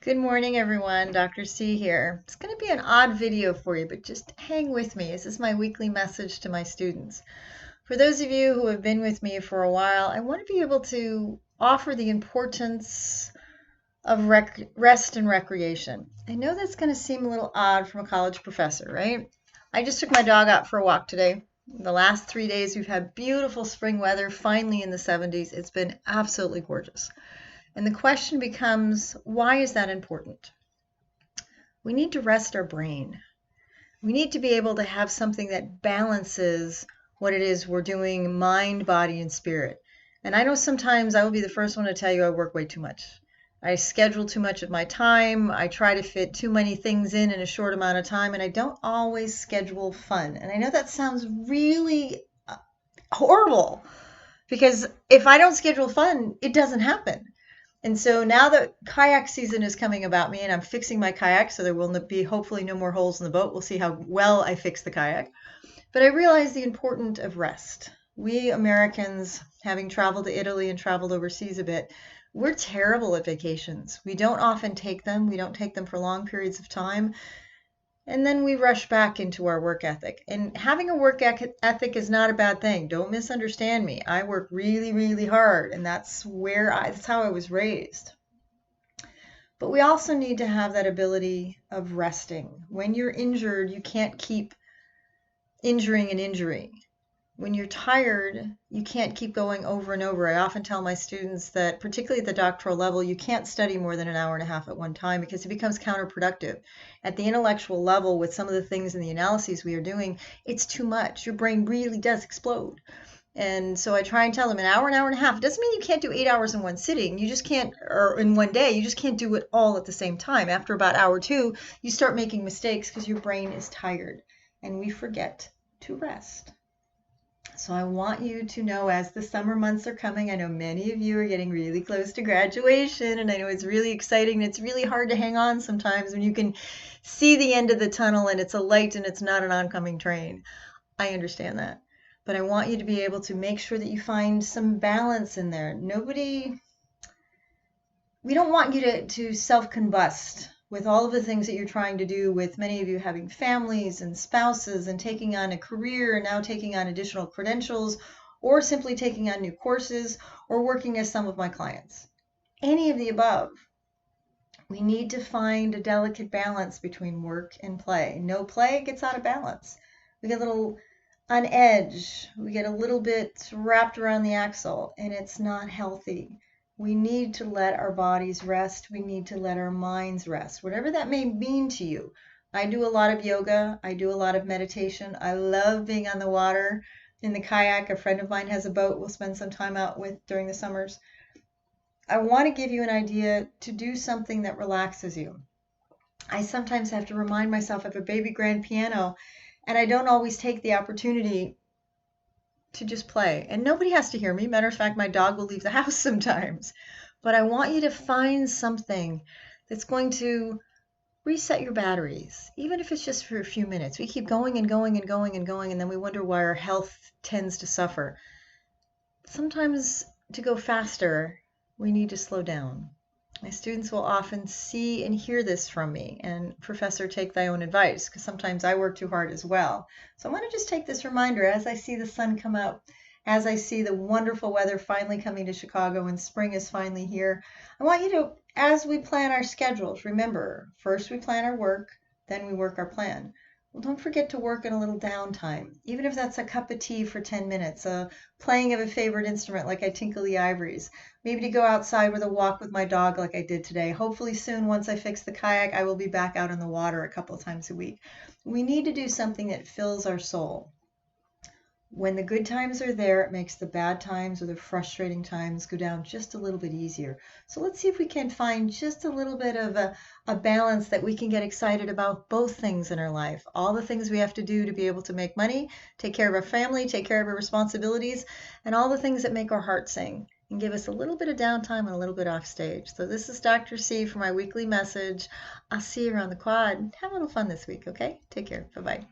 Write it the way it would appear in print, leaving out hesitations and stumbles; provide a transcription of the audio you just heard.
Good morning, everyone. Dr. C here. It's going to be an odd video for you, but just hang with me. This is my weekly message to my students. For those of you who have been with me for a while, I want to be able to offer the importance of rest and recreation. I know that's going to seem a little odd from a college professor, right? I just took my dog out for a walk today. The last 3 days, we've had beautiful spring weather, finally in the 70s. It's been absolutely gorgeous. And the question becomes, why is that important? We need to rest our brain. We need to be able to have something that balances what it is we're doing, mind, body, and spirit. And I know sometimes I will be the first one to tell you I work way too much. I schedule too much of my time. I try to fit too many things in a short amount of time, and I don't always schedule fun. And I know that sounds really horrible because if I don't schedule fun, it doesn't happen. And so now that kayak season is coming about me and I'm fixing my kayak, so there will be hopefully no more holes in the boat. We'll see how well I fix the kayak. But I realize the importance of rest. We Americans, having traveled to Italy and traveled overseas a bit, we're terrible at vacations. We don't often take them. We don't take them for long periods of time. And then we rush back into our work ethic. And having a work ethic is not a bad thing. Don't misunderstand me. I work really, really hard, and that's how I was raised. But we also need to have that ability of resting. When you're injured, you can't keep injuring an injury. When you're tired, you can't keep going over and over. I often tell my students that, particularly at the doctoral level, you can't study more than an hour and a half at one time because it becomes counterproductive. At the intellectual level, with some of the things in the analyses we are doing, it's too much. Your brain really does explode. And so I try and tell them an hour and a half. It doesn't mean you can't do 8 hours in one sitting. You just can't, or in one day, you just can't do it all at the same time. After about hour two, you start making mistakes because your brain is tired and we forget to rest. So I want you to know, as the summer months are coming, I know many of you are getting really close to graduation, and I know it's really exciting, and it's really hard to hang on sometimes when you can see the end of the tunnel and it's a light and it's not an oncoming train. I understand that. But I want you to be able to make sure that you find some balance in there. We don't want you to self-combust with all of the things that you're trying to do, with many of you having families and spouses and taking on a career and now taking on additional credentials, or simply taking on new courses, or working as some of my clients. Any of the above. We need to find a delicate balance between work and play. No play gets out of balance. We get a little on edge. We get a little bit wrapped around the axle, and it's not healthy. We need to let our bodies rest. We need to let our minds rest, whatever that may mean to you. I do a lot of yoga. I do a lot of meditation. I love being on the water in the kayak. A friend of mine has a boat we'll spend some time out with during the summers. I want to give you an idea to do something that relaxes you. I sometimes have to remind myself I have a baby grand piano, and I don't always take the opportunity to just play. And nobody has to hear me. Matter of fact, my dog will leave the house sometimes. But I want you to find something that's going to reset your batteries, even if it's just for a few minutes. We keep going and going and going and going, and then we wonder why our health tends to suffer. Sometimes to go faster, we need to slow down. My students will often see and hear this from me, and Professor, take thy own advice, because sometimes I work too hard as well. So I want to just take this reminder as I see the sun come out, as I see the wonderful weather finally coming to Chicago and spring is finally here. I want you to, as we plan our schedules, remember, first we plan our work, then we work our plan. Well, don't forget to work in a little downtime, even if that's a cup of tea for 10 minutes, playing of a favorite instrument like I tinkle the ivories, maybe to go outside with a walk with my dog like I did today. Hopefully soon, once I fix the kayak, I will be back out in the water a couple of times a week. We need to do something that fills our soul. When the good times are there, it makes the bad times or the frustrating times go down just a little bit easier. So let's see if we can find just a little bit of a balance that we can get excited about both things in our life. All the things we have to do to be able to make money, take care of our family, take care of our responsibilities, and all the things that make our heart sing and give us a little bit of downtime and a little bit off stage. So this is Dr. C for my weekly message. I'll see you around the quad. Have a little fun this week, okay? Take care. Bye-bye.